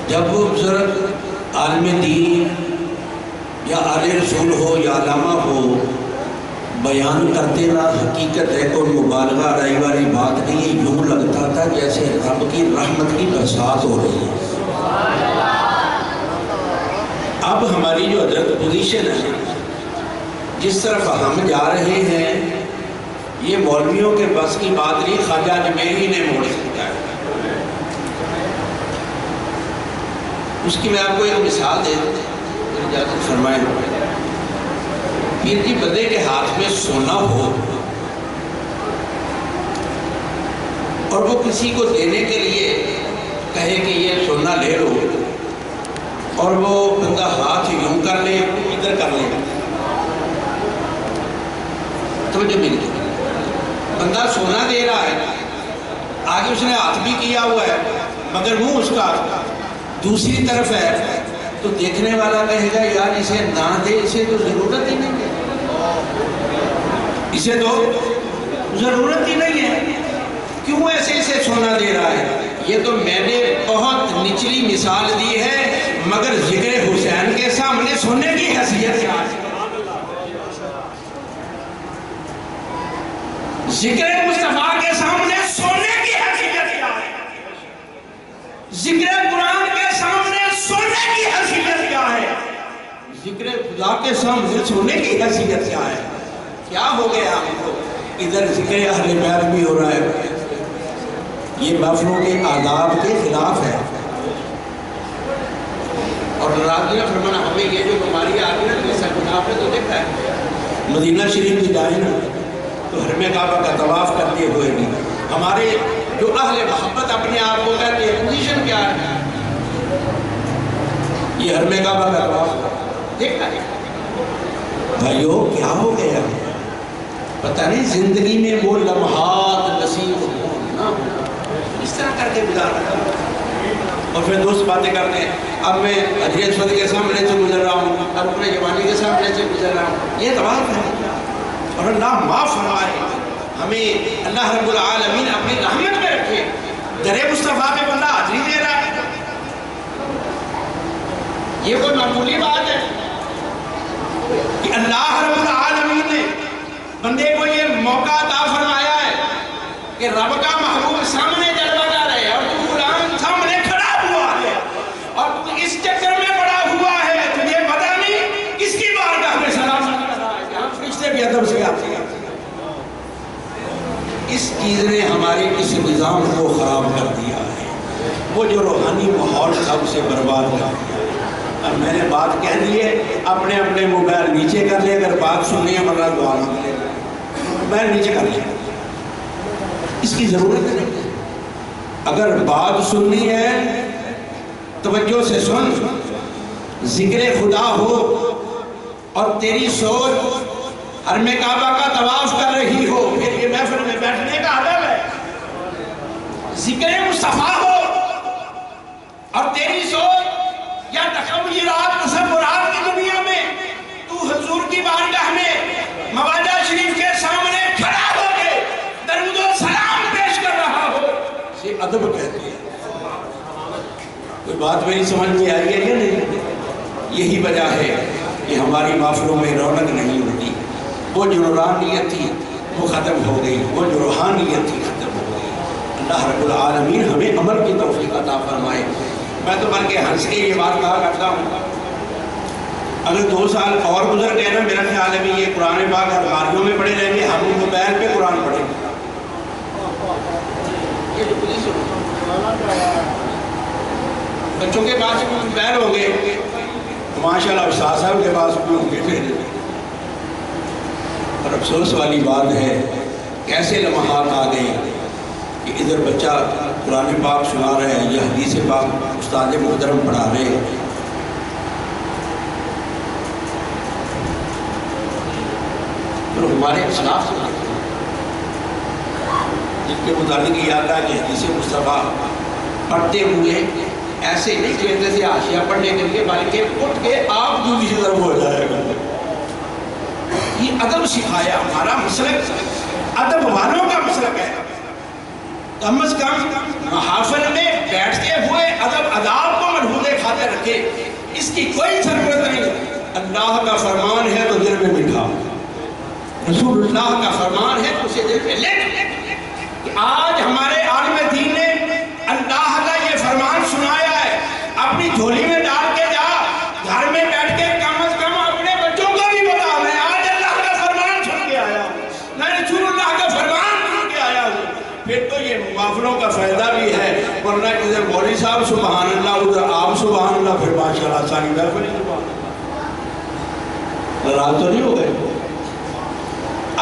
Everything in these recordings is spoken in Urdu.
جب وہ بزرگ عالم دین یا آل رسول ہو یا علامہ ہو بیان کرتے نا، حقیقت ہے کوئی مبالغہ رائی والی بات نہیں ہے، یوں لگتا تھا جیسے رب کی رحمت کی برسات ہو رہی ہے۔ اب ہماری جو حضرت پوزیشن ہے، جس طرف ہم جا رہے ہیں، یہ مولویوں کے بس کی بات نہیں، خواجہ اجمیری نے موڑ سکتا ہے۔ اس کی میں آپ کو ایک مثال دے دوں، اجازت فرمائیں۔ پیر جی بندے کے ہاتھ میں سونا ہو اور وہ کسی کو دینے کے لیے کہے کہ یہ سونا لے لو، اور وہ بندہ ہاتھ یوں کر لے، ادھر کر لے، توجہ مل گئی۔ بندہ سونا دے رہا ہے، آگے اس نے ہاتھ بھی کیا ہوا ہے، مگر منہ اس کا دوسری طرف ہے، تو دیکھنے والا کہے گا یار اسے نہ دے، اسے تو ضرورت ہی نہیں ہے، اسے تو ضرورت ہی نہیں ہے، کیوں ایسے اسے سونا دے رہا ہے؟ یہ تو میں نے بہت نچلی مثال دی ہے، مگر ذکر حسین کے سامنے سونے کی حیثیت کیا ہے؟ ذکر مصطفیٰ کے سامنے سونے کی حیثیت کیا ہے؟ ذکر قرآن کے سامنے سونے کی حیثیت کیا ہے؟ ذکر خدا کے سامنے سونے کی حیثیت کیا ہے؟ کیا ہو گیا ہم کو؟ ادھر ذکر اہل بیت بھی ہو رہا ہے، یہ محفلوں کے آداب کے خلاف ہے، اور راضی نے فرمانا ہمیں یہ جو ہماری آگے نا جیسا آپ نے تو دیکھا ہے، مدینہ شریف کی جائے نا تو حرم کعبہ کا طواف کرتے ہوئے بھی ہمارے جو اہل محبت اپنے آپ کو کہتے ہیں پوزیشن کیا ہے؟ یہ حرم کعبہ کا طواف دیکھا ہے۔ بھائیو کیا ہو گیا؟ پتہ نہیں زندگی میں وہ لمحات نصیب ہونا اس طرح کر کے گزار رہا ہوں، اور پھر دوست باتیں کرتے ہیں اب میں حجر اسود کے سامنے سے گزر رہا ہوں، اب اپنے جوانی کے سامنے سے گزر رہا ہوں، یہ طواف ہے۔ اور اللہ معاف فرمائے ہمیں، اللہ رب العالمین اپنی رحمت میں رکھے، در مصطفیٰ پہ بندہ حاضری دے رہا ہے، یہ کوئی معمولی بات ہے کہ اللہ رب العالمین نے بندے کو یہ موقع عطا فرمایا ہے کہ رب کا محبوب سامنے جلوہ کر رہے اور تو غلام سامنے کھڑا ہوا ہے، اور تو اس چکر میں پڑا ہوا ہے، تجھے پتہ نہیں کس کی بارگاہ میں سلام کر رہا ہے، یہاں فرشتے بھی ادب سے آتے ہیں۔ اس چیز نے ہمارے اس نظام کو خراب کر دیا ہے، وہ جو روحانی ماحول سب سے برباد کر دیا ہے۔ اب میں نے بات کہہ دی ہے، اپنے اپنے موبائل نیچے کر لے، اگر بات سننی ہے ورنہ دعا مانگ لے، موبائل نیچے کر لے، اس کی ضرورت نہیں ہے۔ اگر بات سننی ہے توجہ سے سن، ذکر خدا ہو اور تیری سوچ حرم کعبہ کا طواف کر رہی ہو، پھر یہ محفل میں بیٹھنے کا ادب ہے۔ ذکر مصطفیٰ ہو اور تیری سوچ یا تخیلات تصورات کی دنیا میں تو حضور کی بارگاہ میں مواجہ شریف کے سامنے کھڑا ہو کے درود و سلام پیش کر رہا ہو، اسے ادب کہتے ہیں۔ کوئی بات میری سمجھ میں آئی ہے یا نہیں؟ یہی وجہ ہے کہ ہماری محفلوں میں رونق نہیں ہوتی، وہ جو نورانیت تھی وہ ختم ہو گئی، وہ جو روحانیت تھی ختم ہو گئی۔ اللہ رب العالمین ہمیں عمل کی توفیق عطا فرمائے۔ میں تو بلکہ ہنس کے یہ بات کہا کرتا ہوں، اگر 2 سال اور گزر گئے نا، میرا خیال ہے بھی یہ قرآن پاک الماریوں میں پڑے رہیں گے، ہم موبائل پہ قرآن پڑھیں گے۔ بچوں کے پاس موبائل ہوں گے، ماشاءاللہ استاد صاحب کے پاس بھی ہوں گے پھر۔ اور افسوس والی بات ہے کیسے لمحات آ گئے کہ ادھر بچہ قرآن پاک سنا رہے ہیں یا حدیث پاک استاد محترم پڑھا رہے ہیں، اور ہمارے خلاف جن کے متعلق یہ آتا ہے کہ حدیث مصطفیٰ پڑھتے ہوئے ایسے نہیں کہتے تھے حاشیہ پڑھنے کے لیے، بلکہ اٹھ کے آپ جو بھی ضرب ہو جائے گا۔ یہ ادب سکھایا، ہمارا مسلک ادب والوں کا مسلک ہے۔ کم از کم محافل میں بیٹھتے ہوئے ادب آداب کو مرحوم رکھے، اس کی کوئی ضرورت نہیں۔ اللہ کا فرمان ہے تو دل میں بٹھا، رسول اللہ کا فرمان ہے تو اسے دل میں لکھ۔ آج ہمارے عالم دین نے اللہ کا یہ فرمان سنایا ہے، اپنی جھولی میں ڈال کے جا، گھر میں بیٹھ کے کم از کم اپنے بچوں کو بھی بتا، میں آج اللہ کا فرمان سن کے آیا ہوں، میں رسول اللہ کا فرمان سن کے آیا ہوں۔ پھر تو یہ معافروں کا فائدہ بھی ہے، ورنہ ادھر مولوی صاحب سبحان اللہ، ادھر آپ سبحان اللہ، پھر ماشاءاللہ ساری محفل سبحان اللہ، ناراض تو نہیں ہو گئے؟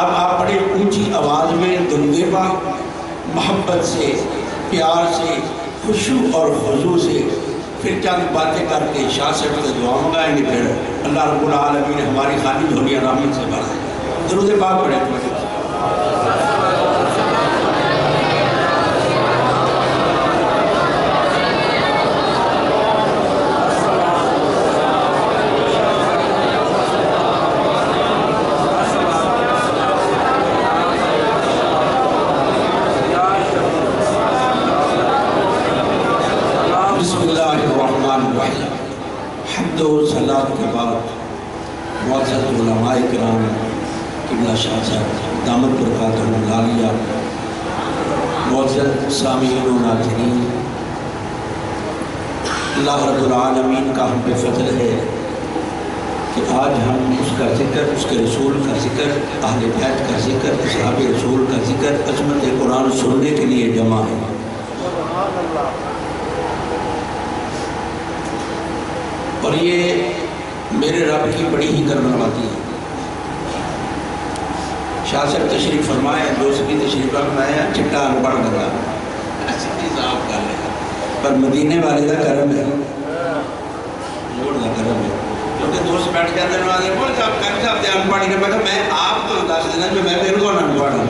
اب آپ بڑی اونچی آواز میں دندے پاک محبت سے، پیار سے، خشوع اور خضوع سے پھر چند باتیں کر کے شاہ صاحب سے دعا منگائیں گے، پھر اللہ رب العالمین ہماری خالی جھولیاں رحمت سے بھر دے۔ درود پاک پڑھیں۔ حمد و صلاۃ کے بعد معزز علماء کرام قبلہ شاہ صاحب دامت برکاتہم العالیہ، معزز سامعین و ناظرین، اللہ رب العالمین کا ہم پہ فضل ہے کہ آج ہم اس کا ذکر، اس کے رسول کا ذکر، اہل بیت کا ذکر، اصحاب رسول کا ذکر، عظمت قرآن سننے کے لیے جمع ہے۔ اور یہ میرے رب کی بڑی ہی کرم نوازی ہے۔ شاہ صاحب تشریف فرمائے، دوست بھی تشریف فرمایا، چٹا انپڑھ لگا سیدھی صاحب کر لے، پر مدینے والے کا کرم ہے، جوڑ کا کرم ہے، کیونکہ دوست بیٹھ جاتے ہیں نوازے بول صاحب کر صاحب دے انپڑھ نہیں، میں آپ کو دس دینا جو میں بالکل انپڑھ ہوں،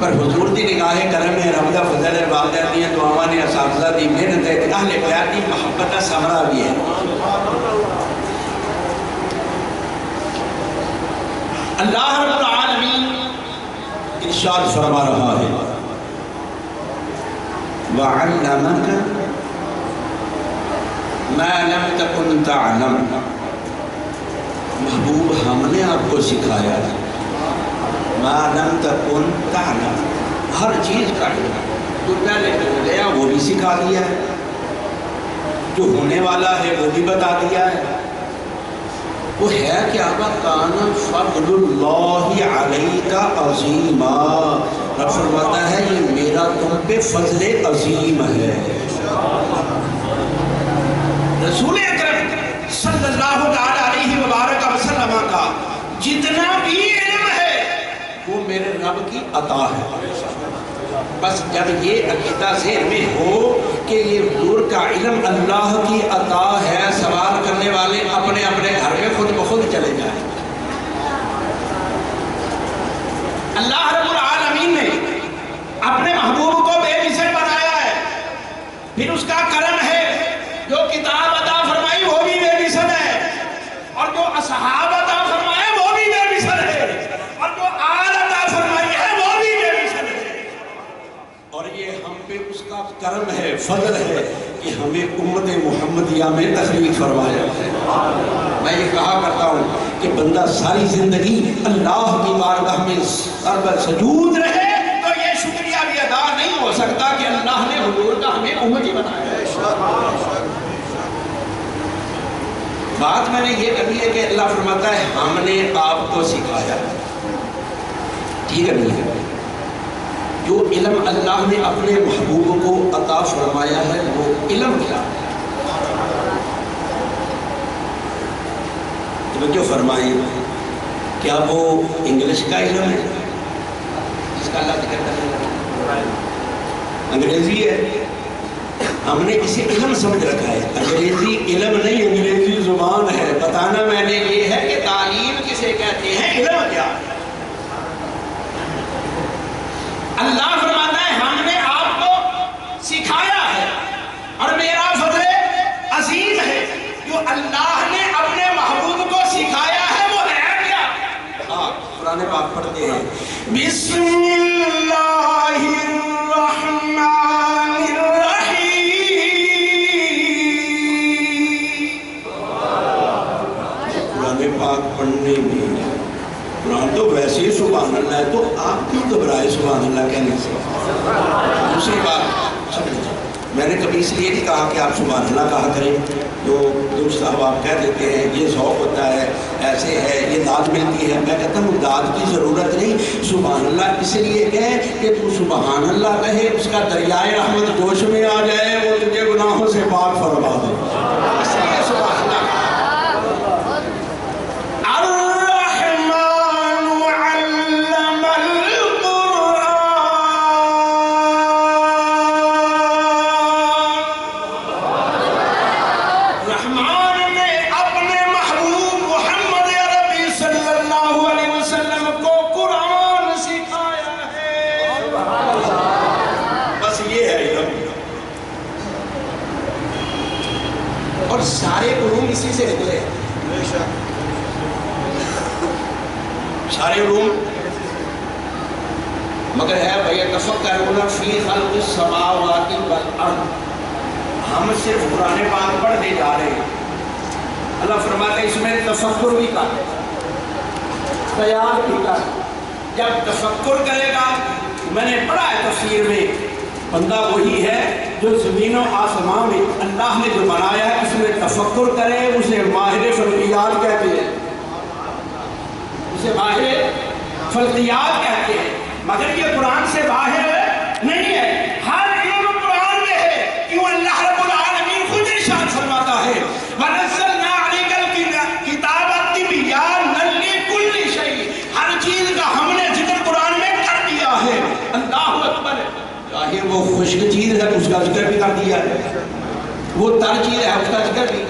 پر حضور دی نگاہ کرم ہے، رب دا فضل ہے، والدین دی دعاواں نے، اساتذہ دی محنت ہے، اہل بیت دی محبت کا ثمرہ بھی ہے۔ اللہ رب العالمین ارشاد فرما رہا ہے، وَعَلَّمَكَ مَا لَمْ تَكُنْ تَعْلَمْ، محبوب ہم نے آپ کو سکھایا ہے، مَا لَمْ تَكُنْ تَعْلَمْ، ہر چیز کا علم جو پہلے ہو گیا وہ بھی سکھا دیا ہے، جو ہونے والا ہے وہ بھی بتا دیا ہے۔ وہ ہے کیا؟ وَكَانَ فَضْلُ اللَّهِ عَلَيْكَ عَظِيمًا، رب فرماتا ہے یہ میرا تم پہ فضل عظیم ہے۔ رسول اکرم صلی اللہ علیہ وبارک وسلم کا جتنا بھی علم ہے وہ میرے رب کی عطا ہے۔ بس جب یہ عقیدہ ذہن میں ہو کہ یہ حضور کا علم اللہ کی عطا ہے، سوال کرنے والے اپنے اپنے گھر میں خود بخود چلے جائیں۔ اللہ رب العالمین نے اپنے محبوب کو بے مثل بنایا ہے، پھر اس کا کرم ہے، جو کتاب عطا فرمائی وہ بھی بے مثل ہے، اور جو اصحاب عطا فرمائے وہ بھی بے مثل ہے، اور جو آل عطا فرمائی ہے وہ بھی بے مثل ہے۔ اور یہ ہم پہ اس کا کرم ہے، فضل ہے کہ ہمیں امت محمدیہ میں تخلیق فرمایا ہے۔ میں یہ کہا کرتا ہوں کہ بندہ ساری زندگی اللہ کی بارگاہ میں سر سجود رہے تو یہ شکریہ بھی ادا نہیں ہو سکتا کہ اللہ نے حضور کا ہمیں امتی بنایا ہے۔ بات میں نے یہ کہی ہے کہ اللہ فرماتا ہے ہم نے آپ کو سکھایا، ٹھیک ہے نہیں ہے؟ جو علم اللہ نے اپنے محبوب کو عطا فرمایا ہے وہ علم کیا ہے؟ توجہ فرمائیں، کیا وہ انگلش کا علم ہے جس کا اللہ ذکر کرنے لگا؟ انگریزی ہے، ہم نے اسے علم سمجھ رکھا ہے۔ انگریزی علم نہیں، انگریزی زبان ہے۔ بتانا میں نے یہ ہے کہ تعلیم کسے کہتے ہیں، علم کیا ہے۔ اللہ فرماتا ہے ہم نے آپ کو سکھایا ہے، اور میرا فضل عظیم ہے جو اللہ نے اپنے محبوب کو سکھایا ہے وہ ہے کیا؟ قرآن پاک پڑھتے ہیں، بسم اللہ الرحمن الرحیم، ہے تو آپ کیوں گھبرائے سبحان اللہ کہنے سے؟ دوسری بات سمجھیں، میں نے کبھی اس لیے نہیں کہا کہ آپ سبحان اللہ کہا کریں، جو دوست صاحب آپ کہہ دیتے ہیں یہ ذوق ہوتا ہے، ایسے ہے، یہ داد ملتی ہے، میں کہتا ہوں داد کی ضرورت نہیں، سبحان اللہ اس لیے کہے کہ تو سبحان اللہ کہے، اس کا دریائے رحمت جوش میں آ جائے، وہ تجھے گناہوں سے پاک فرما دے، اس لیے سبحان اللہ۔ اور سارے علوم اسی سے نکلے، سارے علوم، مگر ہے بھئی تفکرون فی خلق السماوات والارض، ہم صرف قرآن پاک پڑھنے جا رہے ہیں، اللہ فرماتا ہے اس میں تفکر بھی کر، خیال بھی کر، جب تفکر کرے گا، میں نے پڑھا ہے تفسیر میں، بندہ وہی ہے جو زمین و آسمان میں اللہ نے جو بنایا ہے اس میں تفکر کرے، اسے ماہر فلکیات کہتے ہیں، اسے ماہر فلکیات کہتے ہیں، مگر یہ قرآن سے باہر نہیں ہے، ہر علم قرآن میں ہے، کیوں اللہ رب العالمین خود ارشاد فرماتا ہے وَنَزَّلْنَا عَلَيْكَ الْكِتَابَ تِبْيَانًا لِكُلِّ شَيْءٍ، ہر چیز کا ہم نے ذکر قرآن میں کر دیا ہے، اللہ اکبر، چاہے وہ خشک چیز ہے اس کا ذکر بھی کر دیا ہے، وہ تر چیز ہے اس کا ذکر بھی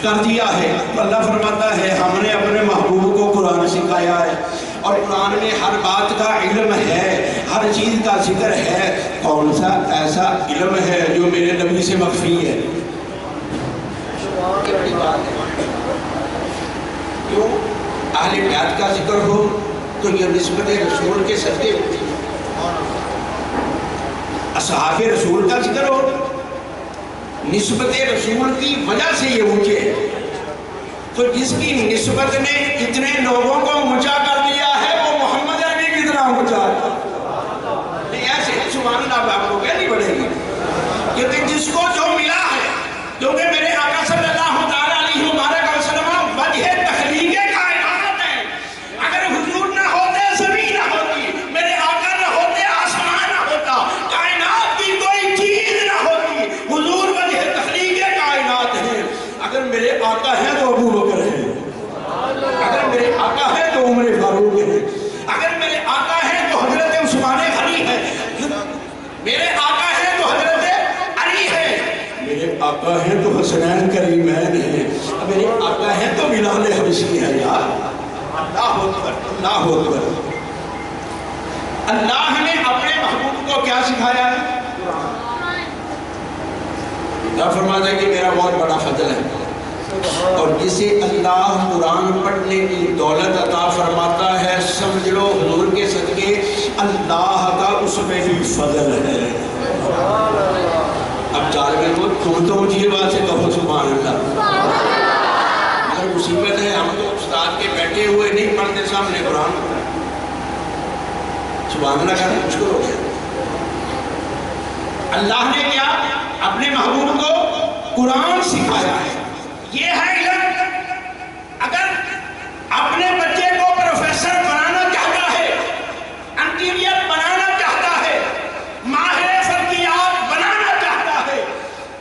کر دیا ہے، اللہ فرماتا ہے ہم نے اپنے محبوب کو قرآن سکھایا ہے، اور قرآن میں ہر بات کا علم ہے، ہر چیز کا ذکر ہے، کون سا ایسا علم ہے جو میرے نبی سے مخفی ہے؟ یہ بڑی بات ہے، کیوں اہل بیت کا ذکر ہو تو یہ نسبت رسول کے صدقے ہوتی ہے، اصحاب رسول کا ذکر ہو نسبت رسول کی وجہ سے یہ اونچے ہیں، تو جس کی نسبت نے اتنے لوگوں کو اونچا کر دیا ہے وہ محمد عربی کتنا اونچا ہے، نہیں ایسے سبحان اللہ آپ کو کہنی پڑے گی، کیونکہ جس کو جو ملا ہے، کیونکہ میرے آقا صلی اللہ تعالیٰ علیہ وسلم وجہ تخلیق کائنات ہے، اگر حضور نہ ہوتے زمین نہ ہوتی، میرے آقا نہ ہوتے آسمان نہ ہوتا، کائنات کی کوئی چیز نہ ہوتی، حضور وجہ تخلیق کائنات ہے، اگر میرے آقا ہیں تو ابو بکر ہے، اگر میرے آقا ہے تو عمر فاروق ہے، اگر میرے آقا ہے تو حضرت عثمان غنی ہے، میرے آقا ہے تو حضرت علی ہے، میرے آقا ہے تو حسنین کریمین ہے، میرے آقا ہے تو بلال حبشی ہے، یار اللہ اکبر اللہ اکبر۔ اللہ نے اپنے محبوب کو کیا سکھایا ہے؟ اللہ فرماتا ہے کہ میرا بہت بڑا فضل ہے، اور جسے اللہ قرآن پڑھنے کی دولت عطا فرماتا ہے سمجھ لو حضور کے صدقے اللہ کا اس میں بھی فضل ہے۔ اب طالب علم تم تو مجھے بات سے کہو سبحان اللہ، اگر مصیبت ہے ہم تو استاد کے بیٹھے ہوئے نہیں پڑھتے سامنے قرآن سبحان اللہ کہنا مشکل ہو گیا۔ اللہ نے کیا اپنے محبوب کو قرآن سکھایا ہے، یہ ہے علم۔ اگر اپنے بچے کو پروفیسر بنانا چاہتا ہے، انجینئر بنانا چاہتا ہے، ماہر فلکیات بنانا چاہتا ہے،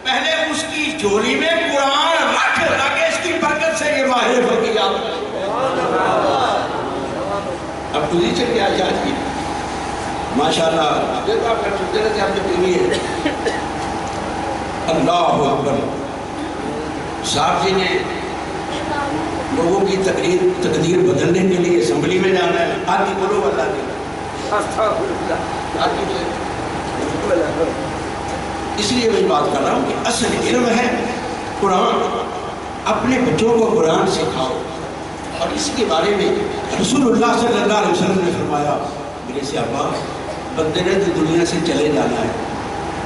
پہلے اس کی جھولی میں قرآن رکھ تاکہ اس کی برکت سے یہ ماہر فلکیات بنے۔ اب پوزیشن کیا چاہتی ہے ماشاءاللہ، دیکھو آپ کا سنتے رہتے آپ نے پیوی ہے، اللہ اکبر۔ صاحب جی نے لوگوں کی تقدیر بدلنے کے لیے اسمبلی میں جانا ہے، آتی بولو اللہ کی، اس لیے میں بات کر رہا ہوں کہ اصل علم ہے قرآن، اپنے بچوں کو قرآن سکھاؤ، اور اس کے بارے میں رسول اللہ صلی اللہ علیہ وسلم نے فرمایا میرے سے ابا بندے نے دنیا سے چلے جانا ہے،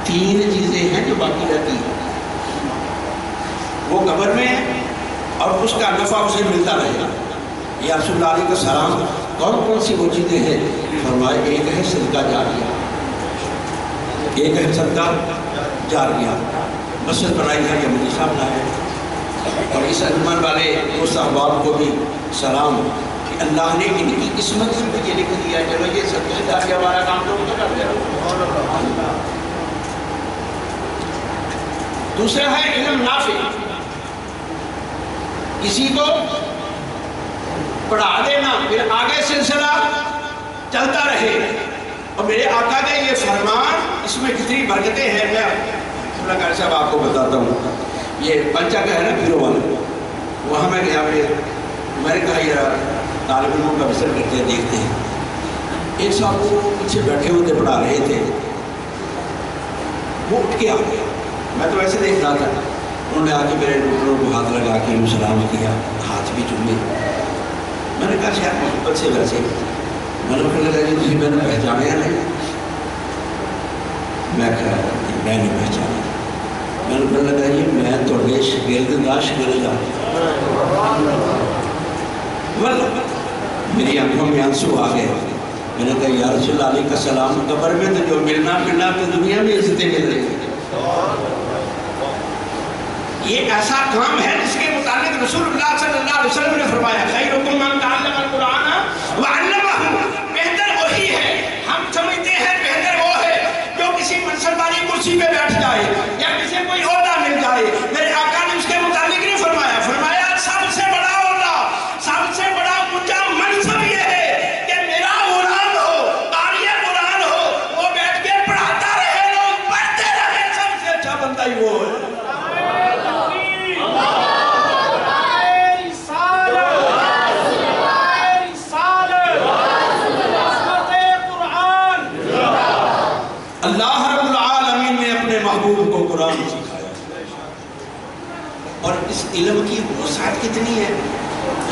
تین چیزیں ہیں جو باقی رہتی ہیں، وہ قبر میں ہے اور اس کا نفع اسے ملتا رہے گا، یا رسول اللہ علیہ السلام کون کون سی وہ چیزیں ہیں؟ فرمایا ایک ہے صدقہ جاریہ، ایک ہے صدقہ جاریہ، مسجد بنائی ہے، یہ مجھے صاحب لائے، اور اس انجمن والے دوست احباب کو بھی سلام کہ اللہ نے ان کی قسمت میں یہ لکھ دیا ہے چلو یہ صدقہ جاریہ ہمارا کام تو کر دے رہا۔ دوسرا ہے علم نافع، کسی کو پڑھا دینا پھر آگے سلسلہ چلتا رہے۔ اور میرے آقا کا یہ فرمان، اس میں کتنی برکتیں ہیں، میں اللہ قاری صاحب آپ کو بتاتا ہوں۔ یہ پنچا کا ہے نا پیرو والا، وہاں میں گیا، میں نے کہا یار طالب علموں کا وزٹ کرتے ہیں دیکھتے ہیں۔ ایک صاحب وہ پیچھے بیٹھے ہوئے تھے پڑھا رہے تھے، وہ اٹھ کے آ گیا، میں تو ایسے دیکھ رہا تھا، انہوں نے آ کے میرے ڈاکٹروں کو ہاتھ لگا کے سلام کیا، ہاتھ بھی چومے۔ میں نے کہا شاید محبت سے ویسے، میں نے کہنے لگا جی تھی میں نے پہچانے یا نہیں؟ میں کہا میں نہیں پہچانا۔ میں نے کہنے لگا جی میں تھوڑے شاگرد دا شاگرد میری آنکھوں میں آنسو آ گئے۔ میں نے کہا یا رسول اللہ علیہ السلام، قبر میں تو جو ملنا ملنا تو دنیا میں عزتیں مل رہی ہیں۔ یہ ایسا کام ہے جس کے متعلق رسول اللہ صلی اللہ علیہ وسلم نے فرمایا خیرکم من تعلم القرآن وعلمہ، بہتر وہی ہے، ہم سمجھتے ہیں بہتر وہ ہے جو کسی منصب والی کرسی پہ بیٹھ جائے یا کسی کوئی عہدہ مل جائے۔ میرے آقا نے اس کے متعلق نہیں فرمایا، فرمایا سب سے بڑا عہدہ، سب سے بڑا اونچا منصب یہ ہے کہ میرا غلام ہو، قاری قرآن ہو، وہ بیٹھ کے پڑھاتا رہے، لوگ پڑھتے رہے، سب سے اچھا بندہ ہی وہ ہے۔ اللہ رب العالمین نے اپنے محبوب کو قرآن سکھایا، اور اس علم کی وسعت کتنی ہے۔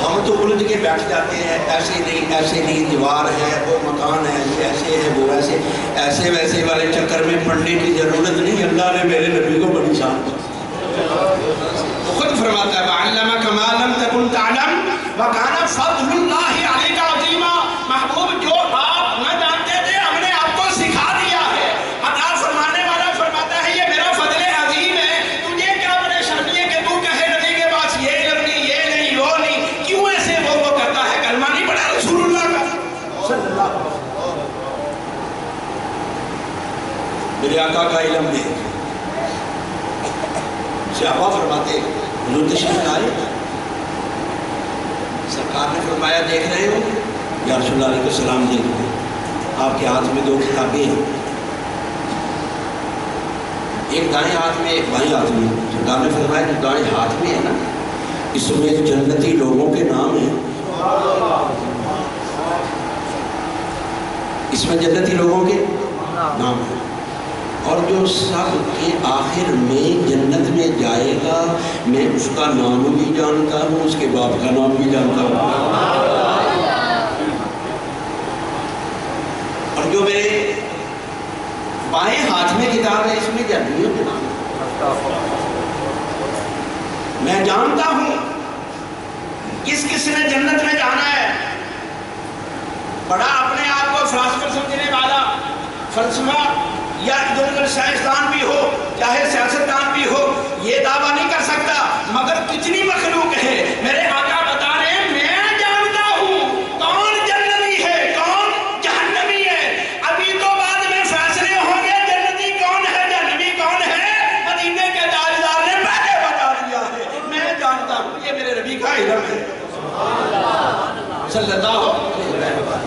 ہم تو الجھ کے بیٹھ جاتے ہیں، ایسے نہیں دیوار ہے، وہ مکان ہے، یہ ایسے ہے، وہ ایسے ویسے والے چکر میں پڑھنے کی ضرورت نہیں۔ اللہ نے میرے نبی کو بڑی شان دی، خود فرماتا ہے وَعَلَّمَكَ مَا لَمْ تَكُنْ تَعْلَمْ وَكَانَ فَضْلُ اللَّهِ عَلَيْكَ عَظِيمًا۔ محبوب جو آپ نہ جانتے تھے ہم نے آپ کو سکھا دیا ہے۔ عطا فرمانے والا فرماتا ہے یہ میرا فضل عظیم ہے، تجھے کیا پریشانی ہے کہ تو کہے نبی کے پاس یہ علم نہیں، یہ نہیں، وہ نہیں، کیوں ایسے وہ کرتا ہے؟ کلمہ نہیں پڑھا رسول اللہ کا صلی اللہ علیہ وسلم۔ میرے آقا کا علم دے صحابہ فرماتے حضور تشریف لائے، سرکار نے فرمایا دیکھ رہے ہو یا رسول اللہ علیہ السلام دیکھو، آپ کے ہاتھ میں دو کتابیں ہیں، ایک دائیں ہاتھ میں ایک بائیں ہاتھ میں۔ سرکار نے فرمایا جو دائیں ہاتھ میں ہے نا اس میں جنتی لوگوں کے نام ہیں، اس میں جنتی لوگوں کے نام ہیں، اور جو سب کے آخر میں جنت میں جائے گا میں اس کا نام بھی جانتا ہوں، اس کے باپ کا نام بھی جانتا ہوں۔ اور جو میرے بائیں ہاتھ میں کتاب ہے اس میں جنتیوں کے نام میں جانتا ہوں کس کس نے جنت میں جانا ہے۔ بڑا اپنے آپ کو فلاسفر سمجھنے والا فلسفہ یا ادھر ادھر سائنسدان بھی ہو چاہے سیاستدان بھی ہو یہ دعویٰ نہیں کر سکتا، مگر کتنی مخلوق ہے میرے آقا بتا رہے ہیں میں جانتا ہوں کون جنتی ہے کون جہنمی ہے۔ ابھی تو بعد میں فیصلے ہوں گے جنتی کون ہے جہنمی کون ہے، مدینے کے تاجدار نے پہلے بتا دیا ہے، میں جانتا ہوں، یہ میرے نبی کا علم ہے صلی اللہ علیہ وسلم۔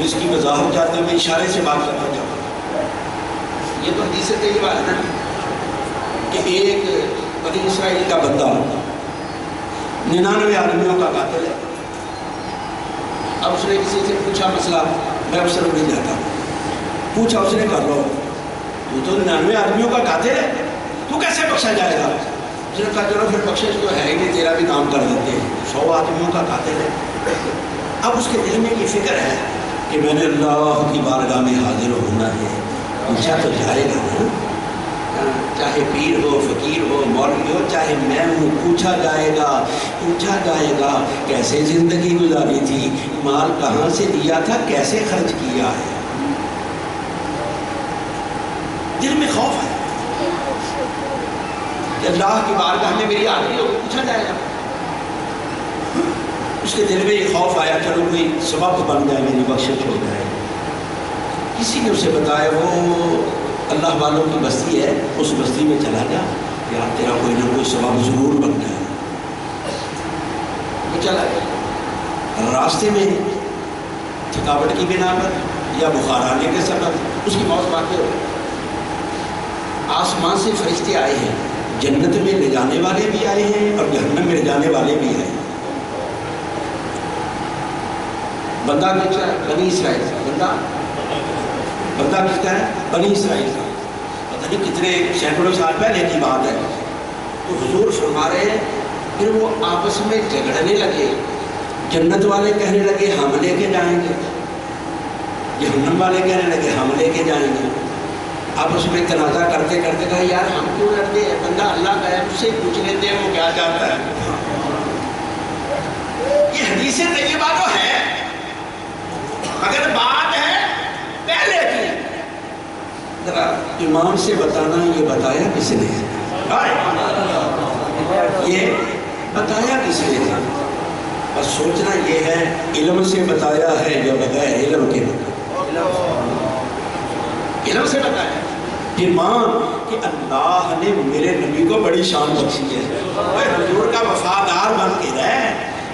اس کی وضاحت چاہتے میں اشارے سے بات کرنا چاہتا ہوں۔ یہ تو حدیث سے یہ بات ہے نا کہ ایک بنی اسرائیل کا بندہ 99 آدمیوں کا قاتل ہے۔ اب اس نے کسی سے پوچھا مسئلہ، میں اس سے نہیں جاتا، پوچھا اس نے کر لو تو 99 آدمیوں کا قاتل ہے تو کیسے بخشا جائے گا؟ اس نے کہا چلو پھر بخشش تو ہے ہی نہیں، تیرا بھی کام کر دیتے ہیں، 100 آدمیوں کا قاتل ہے۔ اب اس کے دل میں یہ فکر ہے کہ میں نے اللہ کی بارگاہ میں حاضر ہونا ہے، پوچھا تو جائے گا نا، چاہے پیر ہو فقیر ہو مولوی ہو چاہے ہے میں ہوں، پوچھا جائے گا کیسے زندگی گزاری تھی، مال کہاں سے لیا تھا، کیسے خرچ کیا ہے۔ دل میں خوف ہے کہ اللہ کی بارگاہ میں میری آخری ہوگی، پوچھا جائے گا۔ اس کے دل میں یہ خوف آیا چلو کوئی سبب بن جائے، میری بخشش ہو جائے۔ کسی نے اسے بتایا وہ اللہ والوں کی بستی ہے، اس بستی میں چلا جا، یار تیرا کوئی نہ کوئی سبب ضرور بن جائے۔ وہ چلا گیا، راستے میں تھکاوٹ کی بنا پر یا بخار آنے کے سبب اس کی موت واقع ہو گئی۔ آسمان سے فرشتے آئے ہیں، جنت میں لے جانے والے بھی آئے ہیں اور جہنم میں لے جانے والے بھی آئے ہیں۔ بندہ کس کا ہے؟ بنی اسرائیل کا۔ بندہ کس کا ہے؟ بنی اسرائیل کا۔ پتہ نہیں کتنے سینکڑوں سال پہلے کی بات ہے۔ تو حضور فرما رہے ہیں پھر وہ آپس میں جھگڑنے لگے، جنت والے کہنے لگے ہم لے کے جائیں گے، جہنم والے کہنے لگے ہم لے کے جائیں گے۔ آپس میں تنازع کرتے کرتے کہا یار ہم کیوں لڑتے ہیں، بندہ اللہ کا ہے، اس سے پوچھ لیتے ہیں وہ کیا چاہتا ہے۔ یہ حدیث طیبہ تو ہے، اگر بات ہے پہلے کی، ذرا امام سے بتانا یہ بتایا کس نے، یہ بتایا کس نے، بس سوچنا یہ ہے علم سے بتایا ہے یا بغیر علم کے علم سے بتایا۔ پھر مان کہ اللہ نے میرے نبی کو بڑی شان بخشی ہے، حضور کا وفادار بن کے رہ،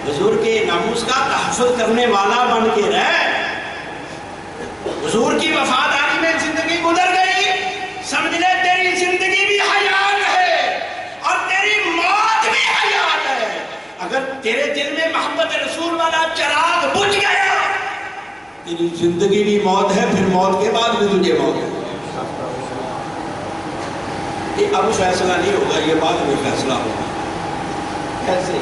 حضور کے ناموس کا تحفظ کرنے والا بن کے رہ۔ حضور کی وفاداری میں زندگی گزر گئی، سمجھ لے تیری زندگی بھی حیات ہے اور تیری موت بھی حیات ہے۔ اگر تیرے دل میں محبت رسول والا چراغ بجھ گیا، تیری زندگی بھی موت ہے، پھر موت کے بعد بھی تجھے موت ہے۔ یہ اب فیصلہ نہیں ہوگا، یہ بعد میں فیصلہ ہوگا۔ کیسے؟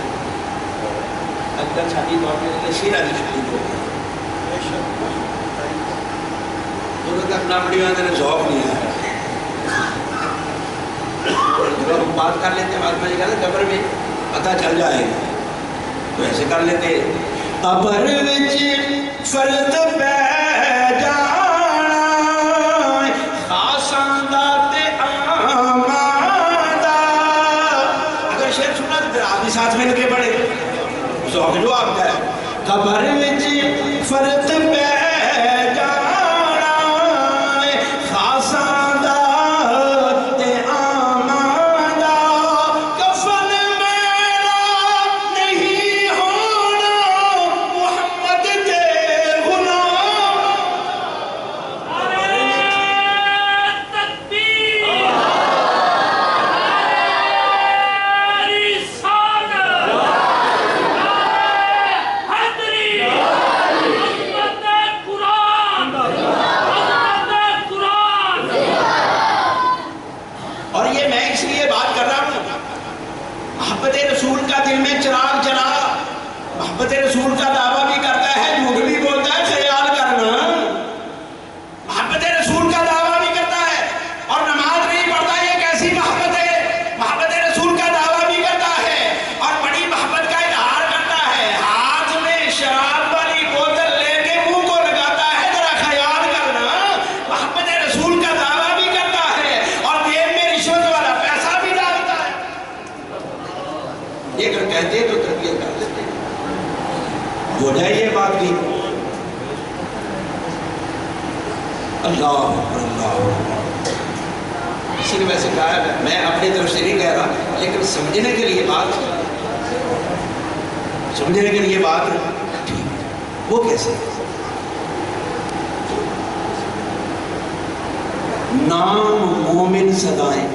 اگر شادی طور پہ شیرہ کی شادی ہو گئی، دونوں تک ناپڑی میں تیرے ذوق نہیں آیا۔ جب ہم بات کر لیتے ہیں بعد میں کہا قبر میں پتہ چل جائے گا، تو ایسے کر لیتے قبر وچ فرد پہ جانا خاصاں دا تے آمادہ۔ اگر شعر سنا تو آپ بھی ساتھ مل کے پڑھے، ذوق جو آپ کا ہے۔ قبر وچ فرد پہ ہو جائے یہ بات بھی۔ اللہ کسی نے ویسے کہا ہے، میں اپنی طرف سے نہیں کہہ رہا، لیکن سمجھنے کے لیے بات وہ کیسے؟ نام مومن صدائیں،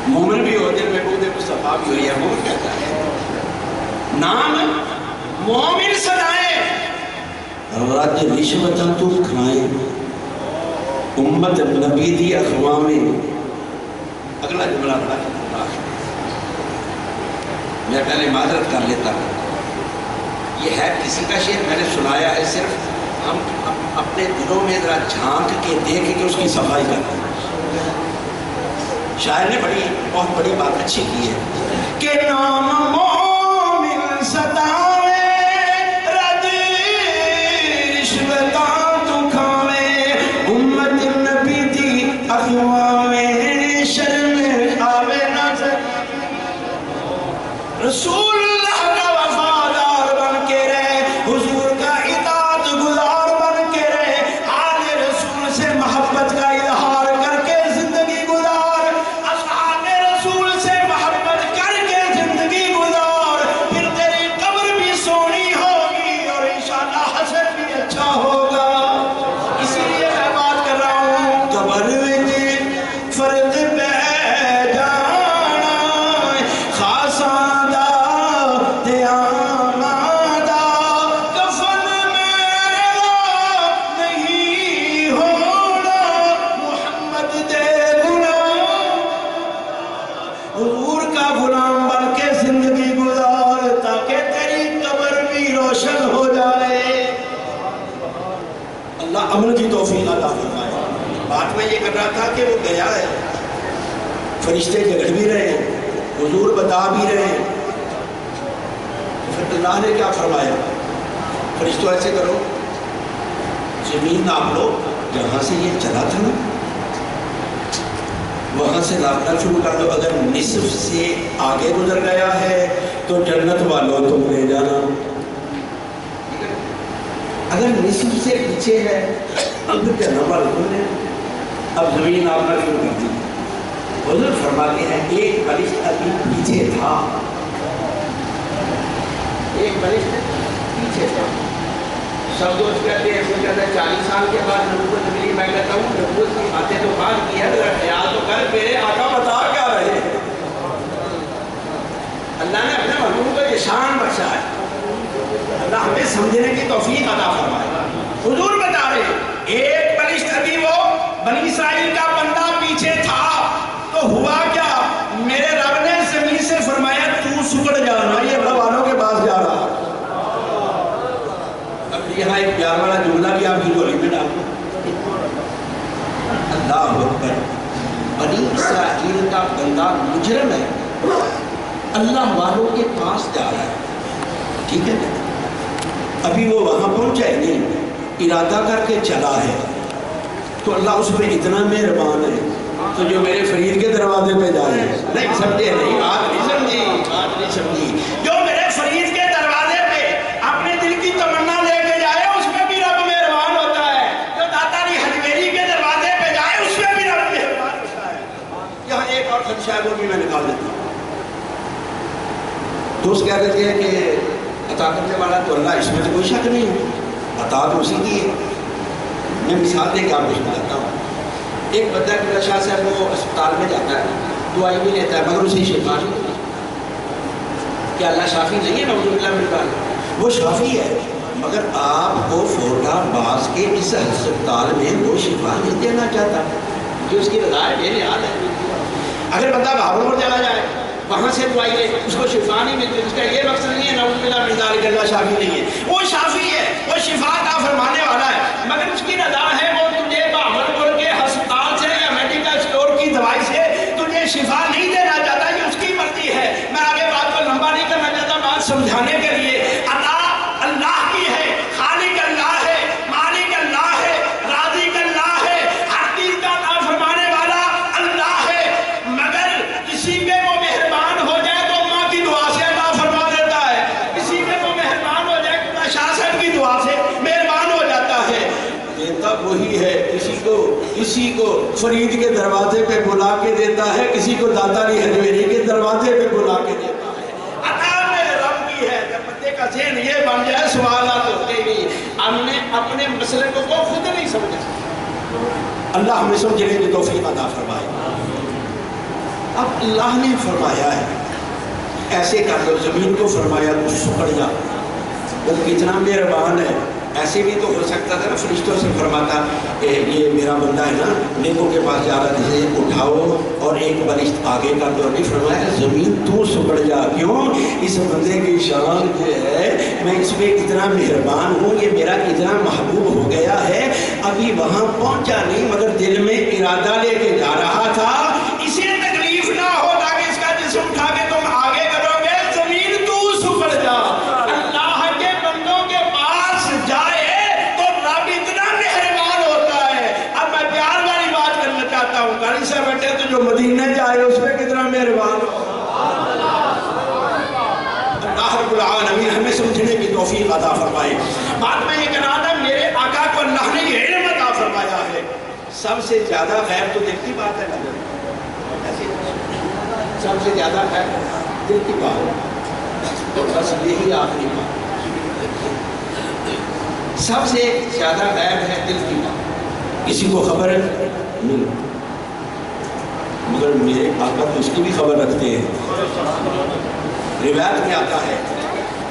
مومن بھی ہو دل میں بود مصطفیٰ بھی ہوئی ہے، مومن کہتا ہے نام مومن صدائیں، رج رشوتاں تو کھائیں، امت نبی دی اخوامیں۔ اگلا جملہ بڑا میں پہلے معذرت کر لیتا ہوں، یہ ہے کسی کا شعر، میں نے سنایا ہے، صرف ہم اپنے دلوں میں ذرا جھانک کے دیکھ کے اس کی صفائی کرتے ہیں۔ شاعر نے بہت بڑی بات اچھی کی ہے کہ نام مومن ستاوے رج رشوتاں تو کھاوے امت نبی دی اخواوے شرم آوے نہ رسول اللہ کا وفادار بن کے رہے، حضور کا اطاعت گزار بن کے رہے، آل رسول سے محبت کا اظہار کر کے زندگی گزار، اصحاب رسول سے محبت کر کے زندگی گزار، پھر تیری قبر بھی سونی ہوگی اور انشاءاللہ حشر بھی اچھا ہوگا۔ اسی لیے میں بات کر رہا ہوں قبر وچ فرق پہ عمل کی توفیق عطا فرمائے۔ بات میں یہ کر رہا تھا کہ وہ گیا ہے، فرشتے جگڑ بھی رہے ہیں، حضور بتا بھی رہے ہیں، پھر اللہ نے کیا فرمایا؟ فرشتوں ایسے کرو، زمین ناپ لو، جہاں سے یہ چلا تھا نا وہاں سے ناپنا شروع کر دو، اگر نصف سے آگے گزر گیا ہے تو جنت والوں تم لے جانا، اگر نصف سے پیچھے ہے اب جنت والوں تم لے جانا۔ اب زمین ناپنا شروع کر دی، حضور فرماتے ہیں ایک فرشتہ ابھی پیچھے تھا، ایک فرشتہ پیچھے تھا۔ سب دوست کہتے ہیں، ایسے کہتے ہیں 40 سال کے بعد نبوت ملی، میں کہتا ہوں نبوت کی باتیں تو بات کی ہے، ذرا خیال تو کر، میرے آقا بتا کیا رہے ہیں۔ اللہ نے اپنے محبوب کو یہ شان بخشا ہے، اللہ ہمیں سمجھنے کی توفیق عطا فرمائے۔ حضور بتا رہے ہیں ایک فرشتہ ابھی وہ بنی اسرائیل کا بندہ پیچھے تھا، تو ہوا کیا؟ میرے رب نے زمین سے فرمایا تو سکڑ جانا، یہ اللہ والوں کے پاس جا رہا۔ اب یہاں ایک پیار والا جملہ بھی آپ کی گولی میں ڈال دو، اللہ اکبر، بنی اسرائیل کا بندہ مجرم ہے، اللہ والوں کے پاس جا رہا ہے، ٹھیک ہے نا؟ ابھی وہ وہاں پہنچا ہی نہیں، ارادہ کر کے چلا ہے، تو اللہ اس پہ اتنا مہربان ہے، تو جو میرے فرید کے دروازے پہ جائے، نہیں سمجھے، نہیں بات نہیں سمجھی، بات نہیں سمجھی، جو میرے فرید کے دروازے پہ اپنے دل کی تمنا لے کے جائے اس میں بھی رب مہربان ہوتا ہے، جو داتا علی حجویری کے دروازے پہ جائے اس میں بھی رب مہربان ہوتا ہے۔ یہاں ایک اور خدشہ ہے، وہ بھی میں نکال دیتا ہوں۔ دوست کیا کہتے ہیں کہ عطا کرنے والا تو اللہ، اس میں تو کوئی شک نہیں ہے، عطا تو اسی کی ہے۔ میں مثال دے کے آپ کو سمجھاتا ہوں۔ ایک بندہ کہ شاہ صاحب وہ اسپتال میں جاتا ہے، دعائی بھی لیتا ہے، مگر اسے شفا نہیں ہوتی۔ کیا اللہ شافی نہیں ہے؟ نعوذ باللہ من ذالک، وہ شافی ہے، مگر آپ کو فوٹا باز کے اس ہسپتال میں وہ شفا نہیں دینا چاہتا، جو اس کی رضا ہے، میرے یاد ہے۔ اگر بندہ بہاولپور چلا جائے، وہاں سے دعائی لے، اس کو شفا نہیں ملتی، اس کا یہ مقصد نہیں ہے نعوذ باللہ من ذالک اللہ شافی نہیں ہے، وہ شافی ہے، وہ شفا کا فرمانے والا ہے، مگر اس کی رضا ہے وہ تجھے بہاولپور کے ہسپتال سے یا میڈیکل اسٹور کی دوائی سے تجھے شفا نہیں دینا چاہتا، یہ اس کی مرضی ہے۔ میں آگے بات کو لمبا نہیں کرنا چاہتا، بات سمجھانے کے لیے عطا اللہ کی ہے، خالق اللہ ہے، مالک اللہ ہے، رازق اللہ ہے، ہر چیز کا عطا فرمانے والا اللہ ہے، مگر کسی پہ وہ مہربان ہو جائے تو ماں کی دعا سے عطا فرما دیتا ہے، کسی پہ وہ مہربان ہو جائے تو شاہ صاحب کی دعا سے مہربان ہو جاتا ہے۔ دیتا وہی ہے، کسی کو فرید کے دروازے پہ بلا کے دیتا ہے، کسی کو داتا علی حجویری کے دروازے پہ بلا کے دیتا ہے۔ عطا میرے رب کی ہے، جب بندے کا ذہن یہ بن جائے سوالات ہوتے ہی نہیں، ہم نے اپنے مسئلے کو خود نہیں سمجھا۔ اللہ ہمیں سمجھنے کی توفیق عطا فرمائے۔ اب اللہ نے فرمایا ہے ایسے کر دو، زمین کو فرمایا تو سکڑ جا، وہ کتنا مہربان ہے۔ ایسے بھی تو ہو سکتا تھا نا، فرشتوں سے فرماتا کہ یہ میرا بندہ ہے نا نیکوں کے پاس جا رہا ہے، جسے اٹھاؤ اور ایک فرشتہ آگے کر دو، نہیں فرمایا زمین تو سکڑ جا، کیوں؟ اس بندے کی شان یہ ہے میں اس پہ کتنا مہربان ہوں، یہ میرا کتنا محبوب ہو گیا ہے، ابھی وہاں پہنچا نہیں مگر دل میں ارادہ لے کے جا رہا تھا، اسے سب سے زیادہ غیب تو دل کی بات ہے نا، سب سے زیادہ غیب دل کی بات، تو بس یہی آخری بات، سب سے زیادہ غیب ہے دل کی بات، کسی کو خبر نہیں، مگر میرے آقا تو اس کی بھی خبر رکھتے ہیں۔ روایت میں آتا ہے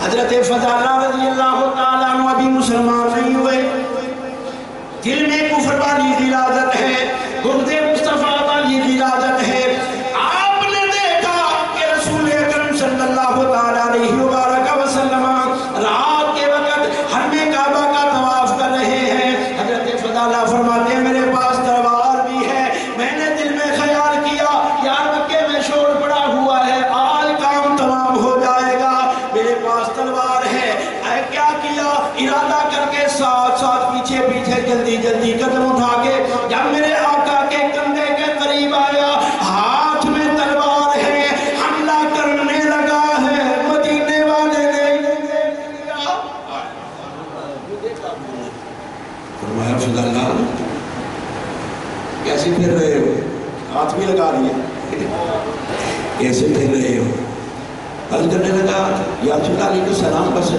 حضرت فضالہ رضی اللہ تعالیٰ عنہ ابھی مسلمان نہیں ہوئے، دل میں کفر والی غلاظت ہے، بغض مصطفیٰ والی غلاظت ہے۔ آپ نے دیکھا کہ رسول اکرم صلی اللہ تعالیٰ علیہ وآلہ وسلم رات کے وقت حرم کعبہ کا طواف کر رہے ہیں۔ حضرت فضالہ فرماتے ہیں میرے پاس تلوار بھی ہے، میں نے دل میں خیال کیا یار مکے میں شور پڑا ہوا ہے، آج کام تمام ہو جائے گا، میرے پاس تلوار ہے۔ کیا کیا؟ ارادہ کر کے ساتھ ساتھ پیچھے پیچھے جلدی جلدی قدم اٹھا کے جب میرے آقا کے کندھے کے قریب آیا، ہاتھ میں تلوار ہے، حملہ کرنے لگا ہے، مدینے والے نے فرمایا فضل اللہ کیسے پھر رہے ہو؟ ہاتھ بھی لگا لیا، کیسے پھر رہے ہو؟ عرض کرنے لگا یا رسول اللہ علیہ السلام بس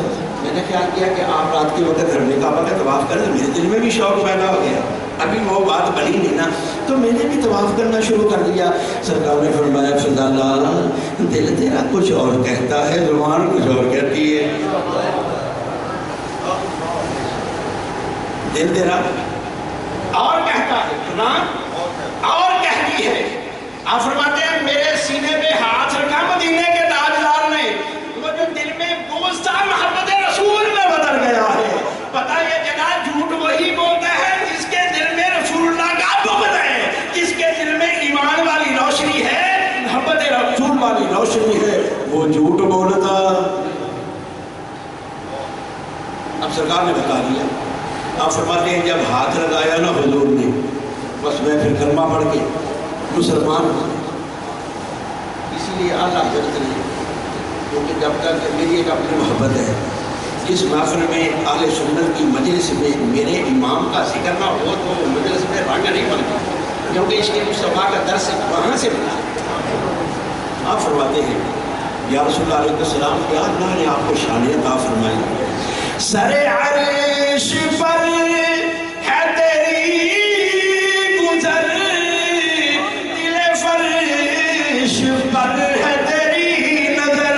میں نے خیال کیا کہ آپ رات کے وقت حرم کعبہ کا طواف کریں، میرے دل میں بھی شوق پیدا ہو گیا، ابھی وہ بات بنی نہیں نا، تو میں نے بھی طواف کرنا شروع کر دیا۔ سرکار نے فرمایا فضل اللہ دل تیرا کچھ اور کہتا ہے، زبان کچھ اور کہتی ہے، دل تیرا اور کہتا ہے، زبان اور کہتی ہے۔ آپ فرماتے ہیں میرے سینے پہ ہاتھ رکھا مدینے کے تاجدار نے، وہ جو دل میں بغض تھا محبت رسول میں بدل گیا ہے۔ پتہ یہ جگہ جھوٹ وہی بولتا ہے جس کے دل میں رسول اللہ کا بغض ہے، جس کے دل میں ایمان والی روشنی ہے، محبت رسول والی روشنی ہے، وہ جھوٹ بولتا۔ اب سرکار نے بتا دیا، آپ فرماتے ہیں جب ہاتھ لگایا نا حضور نے، بس میں پھر کلمہ پڑھ کے مسلمان ہوں۔ اسی لیے اعلیٰ حضرت نے، کیونکہ جب تک میری ایک اپنی محبت ہے، جس محفل میں اہل سنت کی مجلس میں میرے امام کا ذکر نہ ہو تو مجلس میں رنگ نہیں بنتا، کیونکہ اس کے مصطفیٰ کا درس وہاں سے ملا۔ آپ فرماتے ہیں یا رسول اللہ علیہ السلام کیا اللہ نے آپ کو شان عطا فرمائی، سر عرش پر ہے تیری گزر، دل فرش پر ہے تیری نظر۔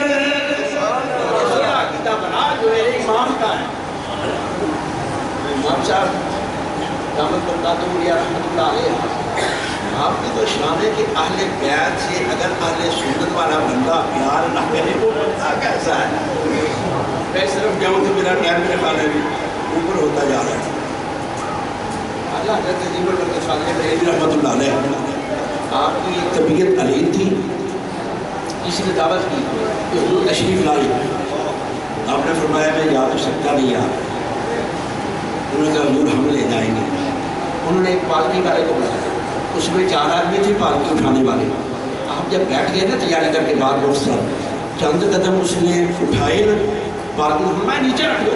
کتاب بنا جو میرے امام کا ہے، امام صاحب دامت برکاتہ علیہ رحمۃ اللہ علیہ، آپ کی تو شان ہے کہ اہل بیت سے اگر اہل سنت والا بندہ پیار نہ کرے وہ بندہ کیسا ہے؟ میں صرف کہوں کہ میرا ٹائم میرے خانے بھی اوپر ہوتا جا رہا ہے۔ اللہ حضرت عظیم البرکت صاحب رحمۃ اللہ علیہ، آپ کی ایک طبیعت علیم تھی، کسی نے دعوت کی کہ حضور تشریف لائی، آپ نے فرمایا میں جا تو سکتا نہیں یار، انہوں نے کہا حضور ہم لے جائیں گے۔ انہوں نے ایک پالکی والے کو بلایا، اس میں 4 آدمی تھے پالکی اٹھانے والے۔ آپ جب بیٹھ گئے نا تیاری کر کے بعد مفسر چند قدم اس نے اٹھائے نا، پالکی فرمایا نیچے رکھ دو۔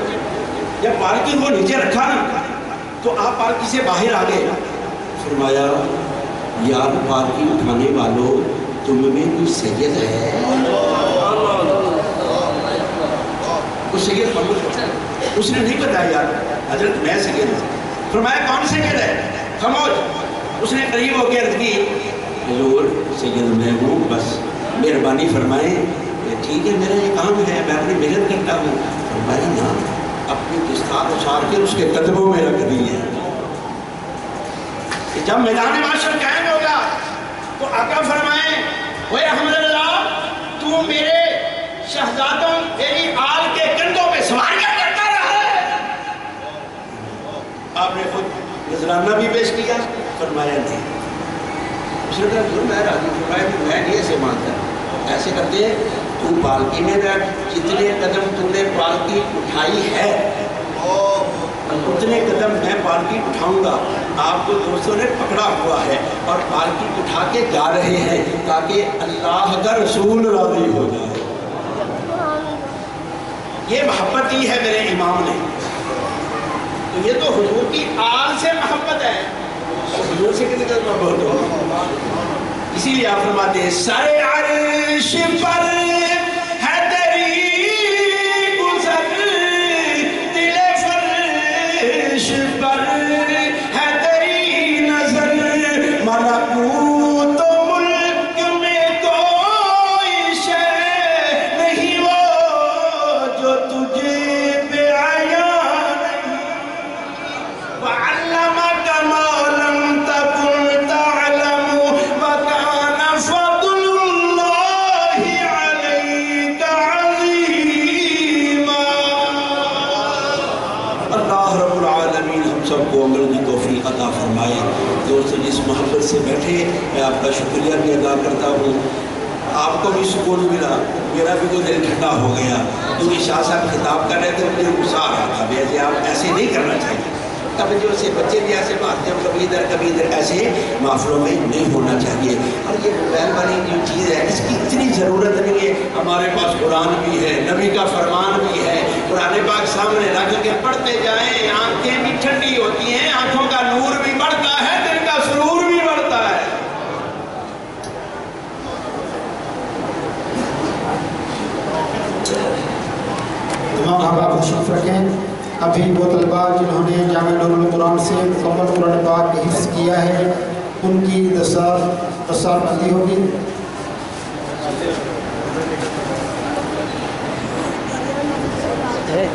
جب پالکی کو نیچے رکھا نا تو آپ پالکی سے باہر آ گئے، فرمایا یار پالکی اٹھانے والوں تم میں کوئی سید ہے؟ اس سید اس نے نہیں بتایا یار حضرت میں سید ہوں۔ فرمایا کون سید ہے؟ خاموش۔ اس نے قریب ہو کے عرض کی حضور سید میں ہوں، بس مہربانی فرمائیں، ٹھیک ہے میرا یہ کام ہے، میں اپنی محنت کرتا ہوں۔ فرمایا نا اپنی دستار اچھاڑ کے اس کے قدموں میں رکھ دیے۔ جب میدان معاشر قائم ہوگا تو آقا فرمائیں اوے احمد اللہ تو میرے شہزادوں میری آل کے کندھوں پہ سواریاں کرتا رہا ہے۔ آپ نے خود نذرانہ بھی پیش کیا، فرمایا نہیں۔ اس نے کہا حضور میں راضی، فرمایا میں نہیں ایسے مانتا، ایسے کرتے ہیں تو پالکی میں بیٹھ، جتنے قدم تم نے پالکی اٹھائی ہے اتنے قدم میں پالکی اٹھاؤں گا۔ آپ کو دوستوں نے پکڑا ہوا ہے اور پالکی اٹھا کے جا رہے ہیں تاکہ اللہ کا رسول راضی ہو جائے۔ یہ محبت کی ہے میرے امام نے، تو یہ تو حضور کی آل سے محبت ہے، حضور سے کتنی قدر محبت ہو. اسی لیے آپ فرماتے ہیں سارے عرش پر ہے تیری گزر، دل فرش پر ہے تیری نظر، ملکوت و ملک میں کوئی شے نہیں وہ جو تجھے پہ عیاں نہیں. وعلمک ما لم تکن تعلم وکان فضل اللہ علیک عظیما. اللہ رب العالمین ہم سب کو عمل کی توفیق عطا فرمائے. دوستو جس محبت سے بیٹھے میں آپ کا شکریہ بھی ادا کرتا ہوں. آپ کو بھی سکون ملا، میرا بھی کوئی دل ٹھنڈا ہو گیا. کیونکہ شاہ صاحب خطاب کر رہے تھے مجھے غصہ آ رہا تھا بھیا جی آپ ایسے نہیں کرنا چاہیے. توجہ سے بچے بھی ایسے بھاگتے ہیں کبھی ادھر ایسے محفلوں میں نہیں ہونا چاہیے. اور یہ موبائل والی جو چیز ہے اس کی اتنی ضرورت نہیں ہے. ہمارے پاس قرآن بھی ہے، نبی کا فرمان بھی ہے. قرآن پاک سامنے رکھ کے پڑھتے جائیں، آنکھیں بھی ٹھنڈی ہوتی ہیں، آنکھوں کا نور بھی بڑھتا ہے، دل کا سرور بھی بڑھتا ہے. تمام احباب تشریف رکھیں. ابھی وہ طلبہ جنہوں نے جامع نور القرآن سے مکمل قرآن پاک حفظ کیا ہے ان کی دستار بندی ہوگی. ہے